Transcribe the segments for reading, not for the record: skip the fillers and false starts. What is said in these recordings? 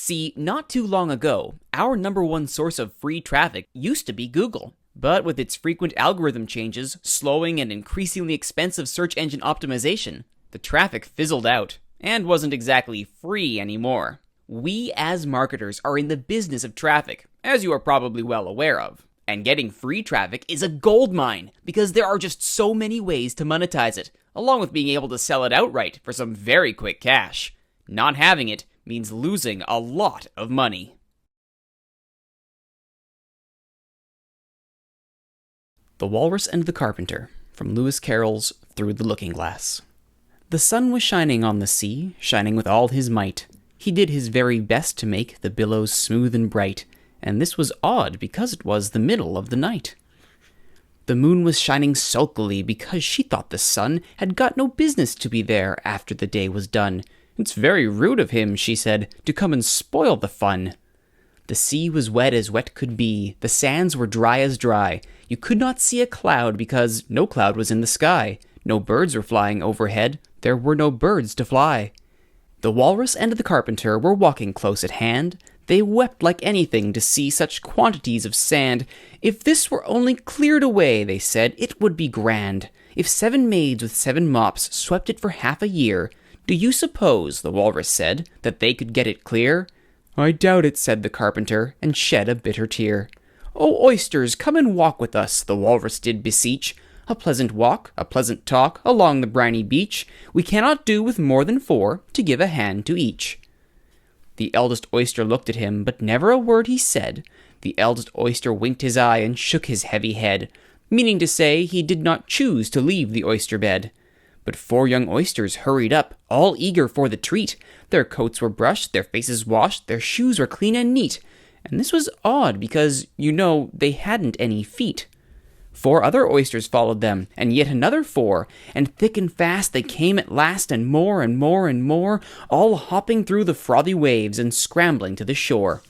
See, not too long ago, our number one source of free traffic used to be Google. But with its frequent algorithm changes, slowing and increasingly expensive search engine optimization, the traffic fizzled out, and wasn't exactly free anymore. We as marketers are in the business of traffic, as you are probably well aware of. And getting free traffic is a goldmine, because there are just so many ways to monetize it, along with being able to sell it outright for some very quick cash. Not having it means losing a lot of money. The Walrus and the Carpenter, from Lewis Carroll's Through the Looking Glass. The sun was shining on the sea, shining with all his might. He did his very best to make the billows smooth and bright, and this was odd because it was the middle of the night. The moon was shining sulkily because she thought the sun had got no business to be there after the day was done. "It's very rude of him," she said, "to come and spoil the fun." The sea was wet as wet could be, the sands were dry as dry. You could not see a cloud because no cloud was in the sky. No birds were flying overhead, there were no birds to fly. The Walrus and the Carpenter were walking close at hand. They wept like anything to see such quantities of sand. "If this were only cleared away," they said, "it would be grand. If 7 maids with 7 mops swept it for half a year, do you suppose," the Walrus said, "that they could get it clear?" "I doubt it," said the Carpenter, and shed a bitter tear. "Oh, oysters, come and walk with us," the Walrus did beseech. "A pleasant walk, a pleasant talk, along the briny beach. We cannot do with more than 4, to give a hand to each." The eldest oyster looked at him, but never a word he said. The eldest oyster winked his eye and shook his heavy head, meaning to say he did not choose to leave the oyster bed. But 4 young oysters hurried up, all eager for the treat. Their coats were brushed, their faces washed, their shoes were clean and neat. And this was odd because, they hadn't any feet. 4 other oysters followed them, and yet another 4, and thick and fast they came at last, and more and more and more, all hopping through the frothy waves and scrambling to the shore.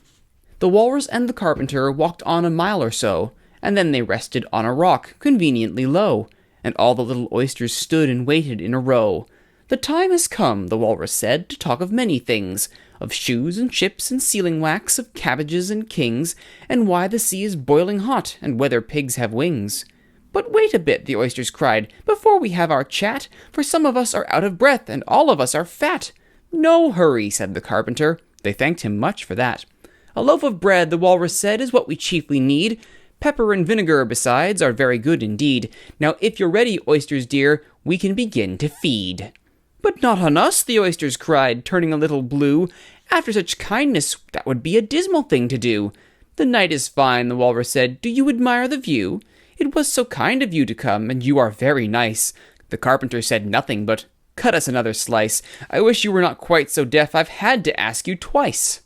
The Walrus and the Carpenter walked on a mile or so, and then they rested on a rock conveniently low, and all the little oysters stood and waited in a row. "The time has come," the Walrus said, "to talk of many things, of shoes and chips and sealing wax, of cabbages and kings, and why the sea is boiling hot, and whether pigs have wings." "But wait a bit," the oysters cried, "before we have our chat, for some of us are out of breath, and all of us are fat." "No hurry," said the Carpenter. They thanked him much for that. "A loaf of bread," the Walrus said, "is what we chiefly need. Pepper and vinegar, besides, are very good indeed. Now, if you're ready, oysters dear, we can begin to feed." "But not on us," the oysters cried, turning a little blue. "After such kindness, that would be a dismal thing to do." "The night is fine," the Walrus said. "Do you admire the view? It was so kind of you to come, and you are very nice." The Carpenter said nothing but, "Cut us another slice. I wish you were not quite so deaf. I've had to ask you twice."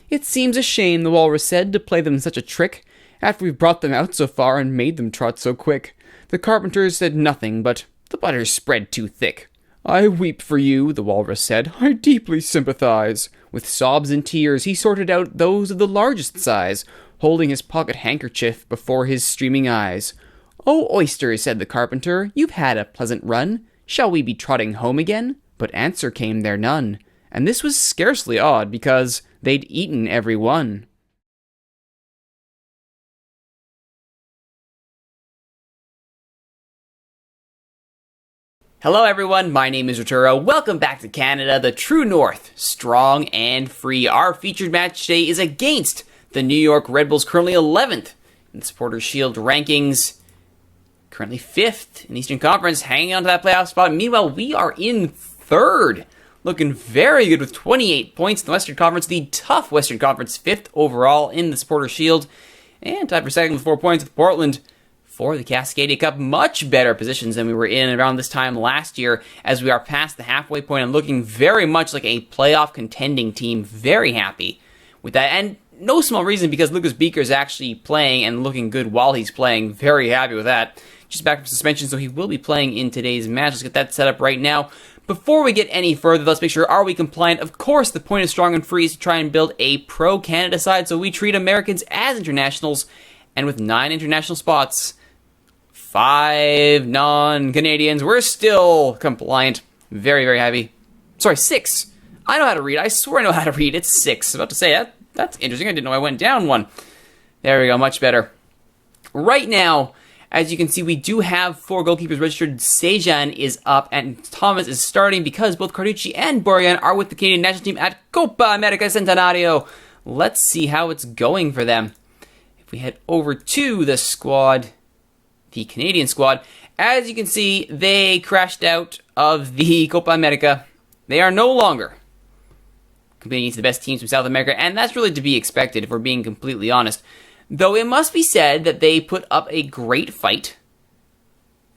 "It seems a shame," the Walrus said, "to play them such a trick, after we've brought them out so far and made them trot so quick." The Carpenter said nothing but, "The butter's spread too thick." "I weep for you," the Walrus said. "I deeply sympathize." With sobs and tears he sorted out those of the largest size, holding his pocket handkerchief before his streaming eyes. "Oh, oysters," said the Carpenter, "you've had a pleasant run. Shall we be trotting home again?" But answer came there none, and this was scarcely odd, because they'd eaten every one. Hello everyone, my name is Rituro. Welcome back to Canada, the true north, strong and free. Our featured match today is against the New York Red Bulls, currently 11th in the Supporters' Shield rankings, currently 5th in the Eastern Conference, hanging on to that playoff spot. Meanwhile, we are in 3rd, looking very good with 28 points in the Western Conference, the tough Western Conference, 5th overall in the Supporters' Shield, and tied for 2nd with 4 points with Portland for the Cascadia Cup. Much better positions than we were in around this time last year, as we are past the halfway point and looking very much like a playoff contending team. Very happy with that, and no small reason because Lucas Beaker is actually playing and looking good while he's playing. Very happy with that. Just back from suspension, so he will be playing in today's match. Let's get that set up right now. Before we get any further, let's make sure, are we compliant? Of course, the point of Strong and Free is to try and build a pro-Canada side, so we treat Americans as internationals, and with 9 international spots, 5 non-Canadians, we're still compliant. Very, very happy. Sorry, 6. I know how to read. I swear I know how to read. It's 6. I was about to say, that's interesting. I didn't know I went down 1. There we go. Much better. Right now, as you can see, we do have 4 goalkeepers registered. Sejan is up, and Thomas is starting because both Carducci and Borjan are with the Canadian national team at Copa America Centenario. Let's see how it's going for them. If we head over to the squad, the Canadian squad, as you can see, they crashed out of the Copa America. They are no longer competing against the best teams from South America, and that's really to be expected if we're being completely honest. Though it must be said that they put up a great fight.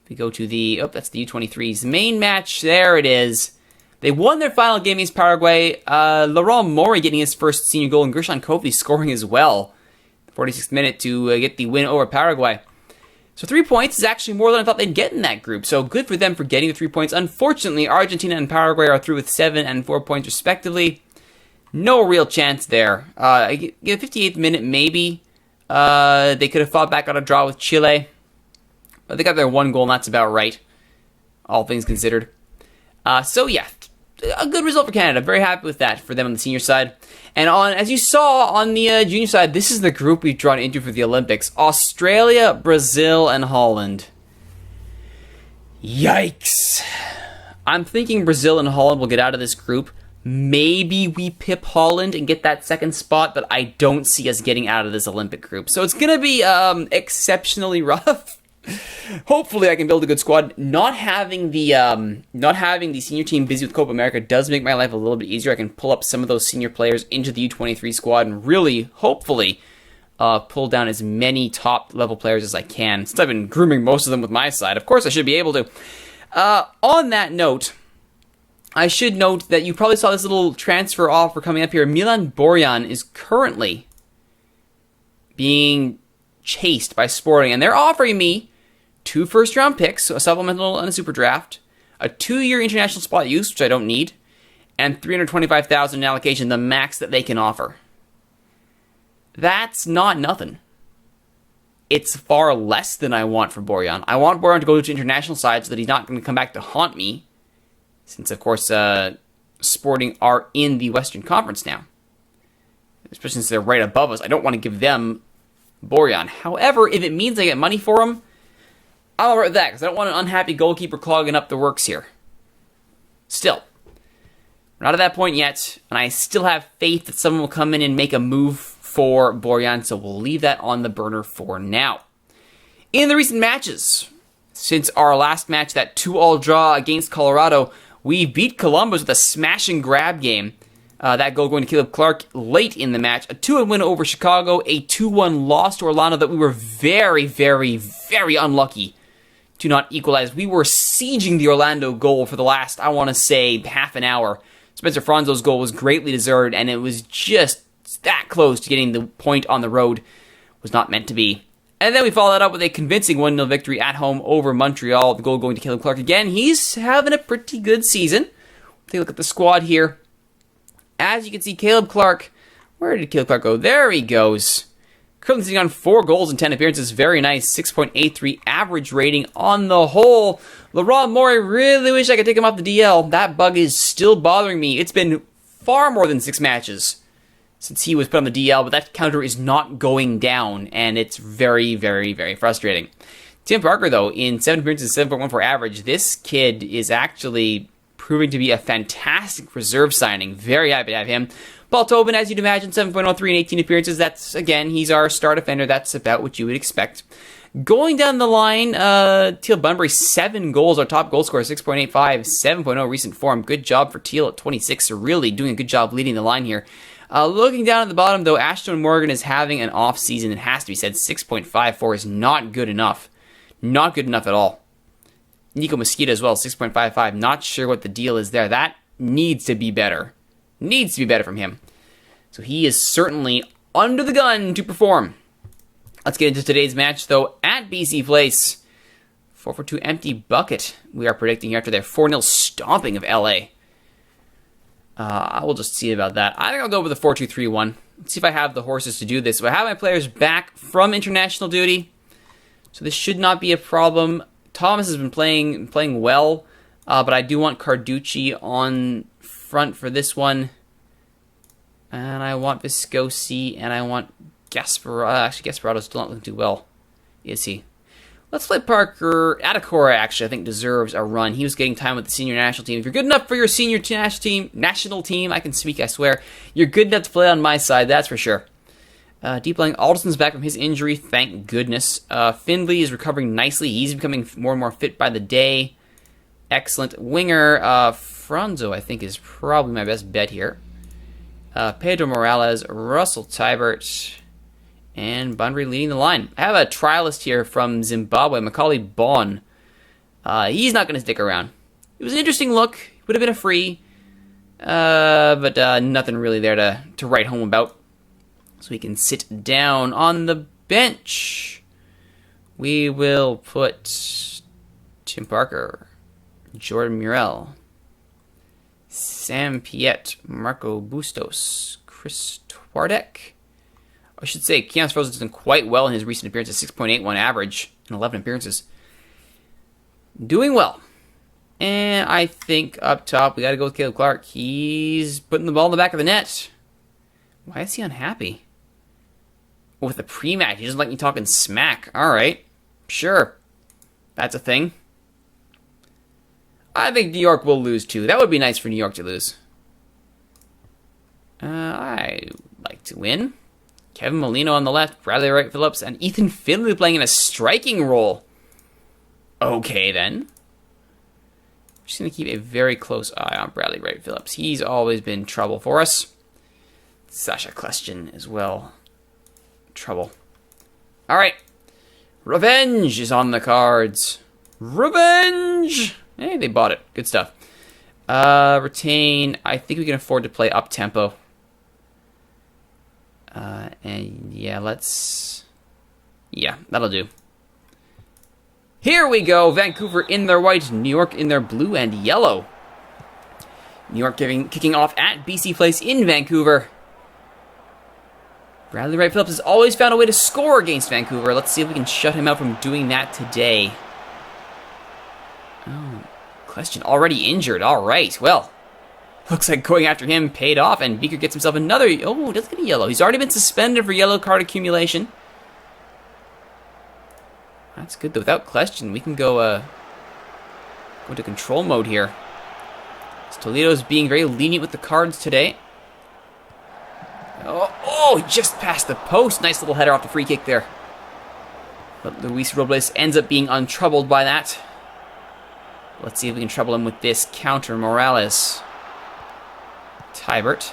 If we go to the, that's the U23's main match. There it is. They won their final game against Paraguay. Laurent Maury getting his first senior goal, and Gershon Kofi scoring as well. 46th minute to get the win over Paraguay. So 3 points is actually more than I thought they'd get in that group. So good for them for getting the 3 points. Unfortunately, Argentina and Paraguay are through with 7 and 4 points respectively. No real chance there. The 58th minute, maybe. They could have fought back on a draw with Chile. But they got their 1 goal, and that's about right. All things considered. So yeah, a good result for Canada. Very happy with that for them on the senior side. And as you saw on the junior side, this is the group we've drawn into for the Olympics. Australia, Brazil, and Holland. Yikes. I'm thinking Brazil and Holland will get out of this group. Maybe we pip Holland and get that second spot, but I don't see us getting out of this Olympic group. So it's going to be exceptionally rough. Hopefully I can build a good squad. Not having the senior team busy with Copa America does make my life a little bit easier. I can pull up some of those senior players into the U23 squad and really, hopefully, pull down as many top-level players as I can. Since I've been grooming most of them with my side, of course I should be able to. On that note, I should note that you probably saw this little transfer offer coming up here. Milan Borjan is currently being chased by Sporting, and they're offering me 2 first-round picks, so a supplemental and a super draft, a 2-year international spot use, which I don't need, and $325,000 in allocation, the max that they can offer. That's not nothing. It's far less than I want for Borjan. I want Borjan to go to international side so that he's not going to come back to haunt me, since, of course, Sporting are in the Western Conference now. Especially since they're right above us. I don't want to give them Borjan. However, if it means I get money for him, I'm alright with that, because I don't want an unhappy goalkeeper clogging up the works here. Still, we're not at that point yet, and I still have faith that someone will come in and make a move for Borjan, so we'll leave that on the burner for now. In the recent matches, since our last match, that 2-2 draw against Colorado, we beat Columbus with a smash and grab game. That goal going to Caleb Clark late in the match. A 2-1 win over Chicago, a 2-1 loss to Orlando that we were very, very, very unlucky to not equalize. We were sieging the Orlando goal for the last, I want to say, half an hour. Spencer Franzo's goal was greatly deserved, and it was just that close to getting the point on the road. Was not meant to be. And then we followed that up with a convincing 1-0 victory at home over Montreal. The goal going to Caleb Clark again. He's having a pretty good season. Take a look at the squad here. As you can see, Caleb Clark, where did Caleb Clark go? There he goes. Currently sitting on 4 goals in 10 appearances. Very nice. 6.83 average rating on the whole. Laurent Maury, really wish I could take him off the DL. That bug is still bothering me. It's been far more than 6 matches since he was put on the DL, but that counter is not going down, and it's very, very, very frustrating. Tim Parker, though, in 7 appearances, 7.14 average. This kid is actually proving to be a fantastic reserve signing. Very happy to have him. Paul Tobin, as you'd imagine, 7.03 in 18 appearances. That's, again, he's our star defender. That's about what you would expect. Going down the line, Teal Bunbury, 7 goals, our top goal scorer, 6.85, 7.0 recent form. Good job for Teal at 26, so really doing a good job leading the line here. Looking down at the bottom, though, Ashton Morgan is having an off season. It has to be said. 6.54 is not good enough. Not good enough at all. Nico Mosquito as well, 6.55. Not sure what the deal is there. That needs to be better. Needs to be better from him. So he is certainly under the gun to perform. Let's get into today's match, though, at BC Place. 4-4-2 empty bucket, we are predicting here after their 4-0 stomping of LA. I will just see about that. I think I'll go with the 4-2-3-1. Let's see if I have the horses to do this. So I have my players back from international duty, so this should not be a problem. Thomas has been playing well, but I do want Carducci on front for this one. And I want Viscosi, and I want Gasparotto. Actually, Gasparoto's still not looking too well, is he? Let's play Parker. Adekora, actually, I think deserves a run. He was getting time with the senior national team. If you're good enough for your senior national team, I can speak, I swear. You're good enough to play on my side, that's for sure. Deep line, Alderson's back from his injury, thank goodness. Findlay is recovering nicely. He's becoming more and more fit by the day. Excellent. Winger, Franzo, I think, is probably my best bet here. Pedro Morales, Russell Tybert, and Bunbury leading the line. I have a trialist here from Zimbabwe, Macaulay Bon. He's not going to stick around. It was an interesting look. Would have been a free. But nothing really there to write home about. So we can sit down on the bench. We will put Tim Parker, Jordan Murrell, Sam Piet, Marco Bustos, Chris Twardek. I should say, Keanu Frozen's done quite well in his recent appearances, 6.81 average in 11 appearances. Doing well. And I think up top, we got to go with Caleb Clark. He's putting the ball in the back of the net. Why is he unhappy? With the pre-match, he doesn't like me talking smack. All right, sure. That's a thing. I think New York will lose, too. That would be nice for New York to lose. I like to win. Kevin Molino on the left, Bradley Wright Phillips, and Ethan Findlay playing in a striking role. Okay, then. I'm just going to keep a very close eye on Bradley Wright Phillips. He's always been trouble for us. Sasha Kleshin as well. Trouble. All right. Revenge is on the cards. Revenge! Hey, they bought it. Good stuff. Retain. I think we can afford to play up-tempo. And yeah, that'll do. Here we go. Vancouver in their white, New York in their blue and yellow. New York kicking off at BC Place in Vancouver. Bradley Wright Phillips has always found a way to score against Vancouver. Let's see if we can shut him out from doing that today. Oh, question. Already injured. All right. Well, looks like going after him paid off, and Beaker gets himself another... Oh, doesn't get a yellow. He's already been suspended for yellow card accumulation. That's good, though. Without question, we can go into control mode here. Toledo's being very lenient with the cards today. Oh, he just passed the post. Nice little header off the free kick there. But Luis Robles ends up being untroubled by that. Let's see if we can trouble him with this counter. Morales. Tybert.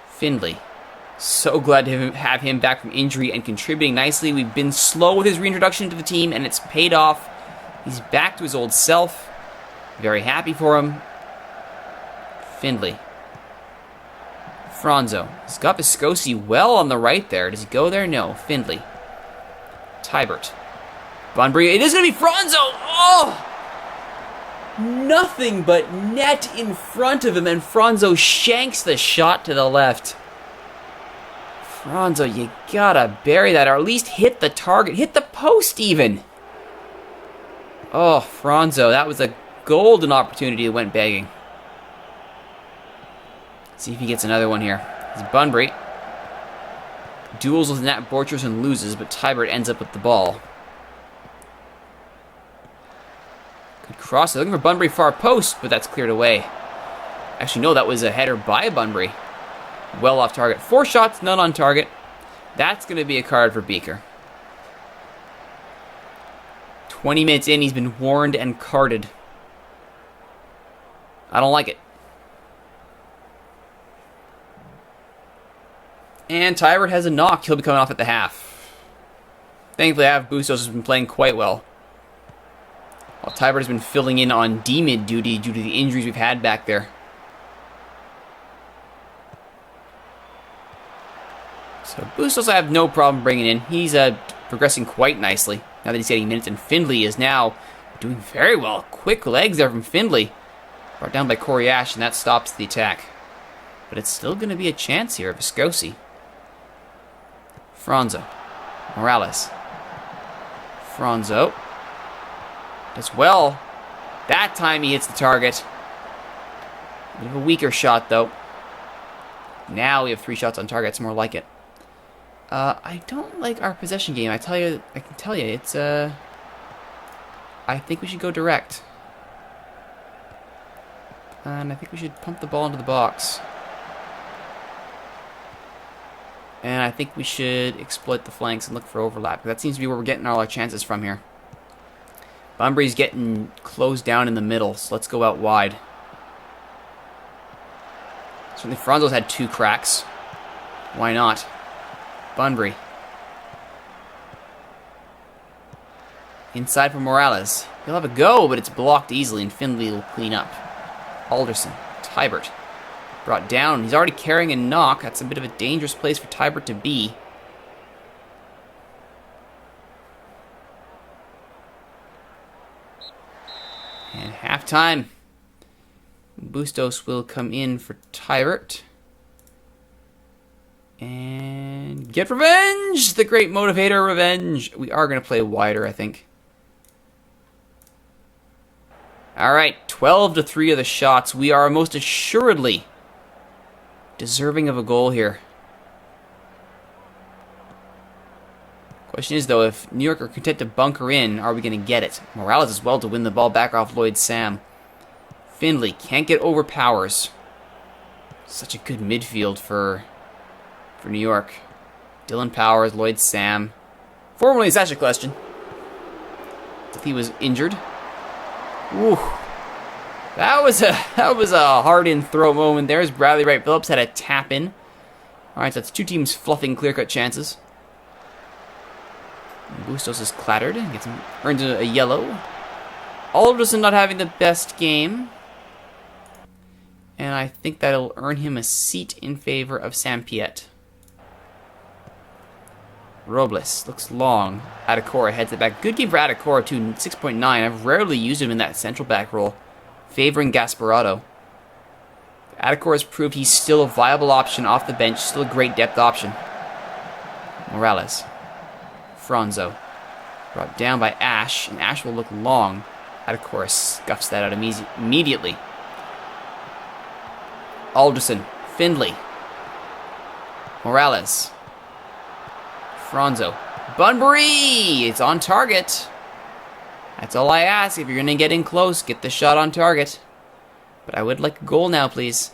Findlay. So glad to have him back from injury and contributing nicely. We've been slow with his reintroduction to the team, and it's paid off. He's back to his old self. Very happy for him. Findlay. Franzo. He's got Viscosi well on the right there. Does he go there? No. Findlay. Tybert. Bunbury. It is going to be Franzo! Oh! Nothing but net in front of him, and Franzo shanks the shot to the left. Franzo, you gotta bury that, or at least hit the target. Hit the post, even. Oh, Franzo, that was a golden opportunity that went begging. See if he gets another one here. It's Bunbury. Duels with Nat Borchers and loses, but Tybert ends up with the ball. Good cross. They're looking for Bunbury far post, but that's cleared away. Actually, no, that was a header by Bunbury. Well off target. 4 shots, none on target. That's going to be a card for Beaker. 20 minutes in, he's been warned and carded. I don't like it. And Tybert has a knock. He'll be coming off at the half. Thankfully, Bustos has been playing quite well. While Tybert has been filling in on D-mid duty due to the injuries we've had back there. So Bustos I have no problem bringing in. He's progressing quite nicely now that he's getting minutes. And Findlay is now doing very well. Quick legs there from Findlay. Brought down by Corey Ash, and that stops the attack. But it's still going to be a chance here. Viscosi. Franzo. Morales. Franzo. As well. That time he hits the target. Bit of a weaker shot, though. Now we have 3 shots on target. It's more like it. I don't like our possession game. I can tell you, it's I think we should go direct. And I think we should pump the ball into the box. And I think we should exploit the flanks and look for overlap. That seems to be where we're getting all our chances from here. Bunbury's getting closed down in the middle, so let's go out wide. Certainly Franzo's had 2 cracks. Why not? Bunbury. Inside for Morales. He'll have a go, but it's blocked easily, and Findlay will clean up. Alderson. Tybert. Brought down. He's already carrying a knock. That's a bit of a dangerous place for Tybert to be. And halftime. Bustos will come in for Tybert. And get revenge! The great motivator, revenge. We are going to play wider, I think. Alright, 12-3 of the shots. We are most assuredly deserving of a goal here. Question is, though, if New York are content to bunker in, are we going to get it? Morales as well to win the ball back off Lloyd Sam. Findlay can't get over Powers. Such a good midfield for New York. Dylan Powers, Lloyd Sam. Formerly Sacha Question. If he was injured. Ooh. That was a hard in throw moment. There's Bradley Wright Phillips had a tap in. Alright, so that's 2 teams fluffing clear-cut chances. Bustos is clattered and earns a yellow. Alderson not having the best game. And I think that'll earn him a seat in favor of Sampiet. Robles looks long. Adekora heads it back. Good game for Adekora too, 6.9. I've rarely used him in that central back role, favoring Gasparotto. Adekora has proved he's still a viable option off the bench, still a great depth option. Morales. Franzo. Brought down by Ash, and Ash will look long. Adekora scuffs that out immediately. Alderson. Findlay. Morales. Franzo. Bunbury! It's on target. That's all I ask. If you're going to get in close, get the shot on target. But I would like a goal now, please.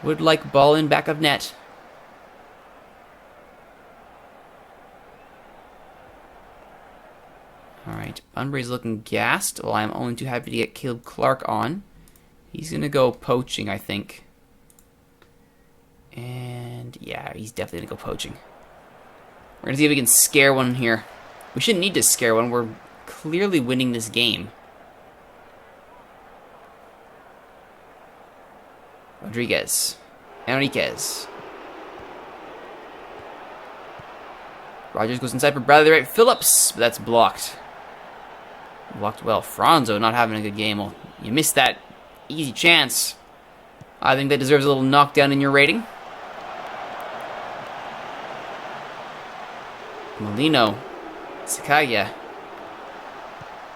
Would like ball in back of net. Alright, Bunbury's looking gassed. Well, I'm only too happy to get Caleb Clark on. He's going to go poaching, I think. And yeah, he's definitely going to go poaching. We're going to see if we can scare one here. We shouldn't need to scare one. We're clearly winning this game. Rodriguez. Enriquez. Rogers goes inside for Bradley Wright Phillips, but that's blocked. Blocked well. Franzo not having a good game. Well, you missed that easy chance. I think that deserves a little knockdown in your rating. Molino. Sakaya.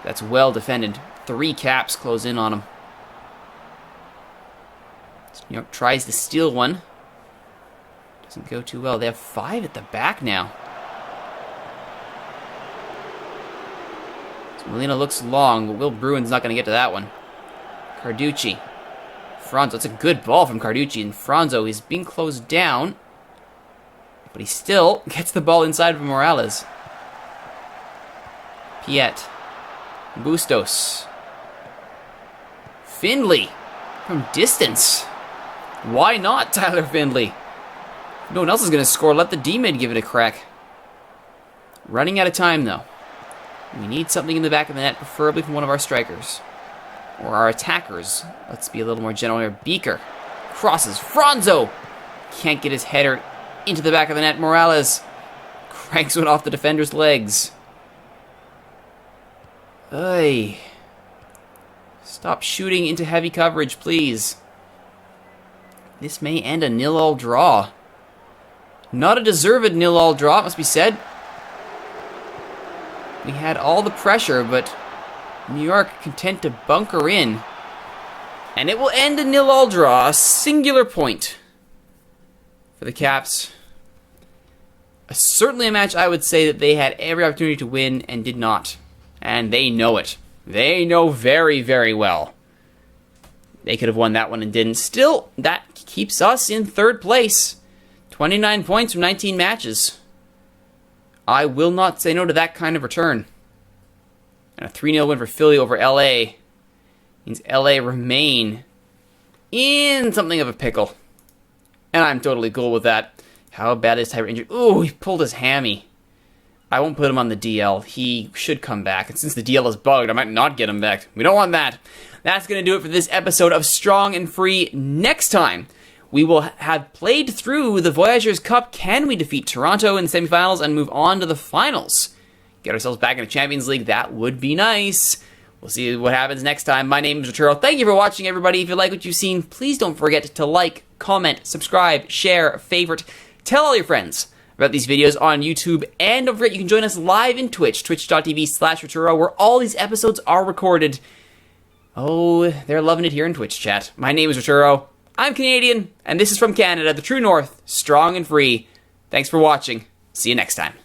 That's well defended. 3 caps close in on him. New York tries to steal one. Doesn't go too well. They have 5 at the back now. So Molino looks long, but Will Bruin's not going to get to that one. Carducci. Franzo. It's a good ball from Carducci, and Franzo is being closed down. But he still gets the ball inside of Morales. Piet. Bustos. Findlay. From distance. Why not Tyler Findlay? If no one else is going to score, let the D-mid give it a crack. Running out of time, though. We need something in the back of the net, preferably from one of our strikers. Or our attackers. Let's be a little more general here. Beaker. Crosses. Franzo! Can't get his header into the back of the net. Morales cranks one off the defender's legs. Ay. Stop shooting into heavy coverage, please. This may end a 0-0 draw. Not a deserved 0-0 draw, it must be said. We had all the pressure, but New York content to bunker in. And it will end a 0-0 draw, a singular point for the Caps. Certainly a match I would say that they had every opportunity to win and did not. And they know it. They know very, very well. They could have won that one and didn't. Still, that keeps us in third place. 29 points from 19 matches. I will not say no to that kind of return. And a 3-0 win for Philly over LA means LA remain in something of a pickle. And I'm totally cool with that. How bad is Tyler injured? Ooh, he pulled his hammy. I won't put him on the DL. He should come back. And since the DL is bugged, I might not get him back. We don't want that. That's going to do it for this episode of Strong and Free. Next time, we will have played through the Voyageurs Cup. Can we defeat Toronto in the semifinals and move on to the finals? Get ourselves back in the Champions League. That would be nice. We'll see what happens next time. My name is Rituro. Thank you for watching, everybody. If you like what you've seen, please don't forget to like, comment, subscribe, share, favorite. Tell all your friends about these videos on YouTube. And don't forget, you can join us live in Twitch, twitch.tv/Rituro, where all these episodes are recorded. Oh, they're loving it here in Twitch chat. My name is Rituro. I'm Canadian, and this is from Canada, the true north, strong and free. Thanks for watching. See you next time.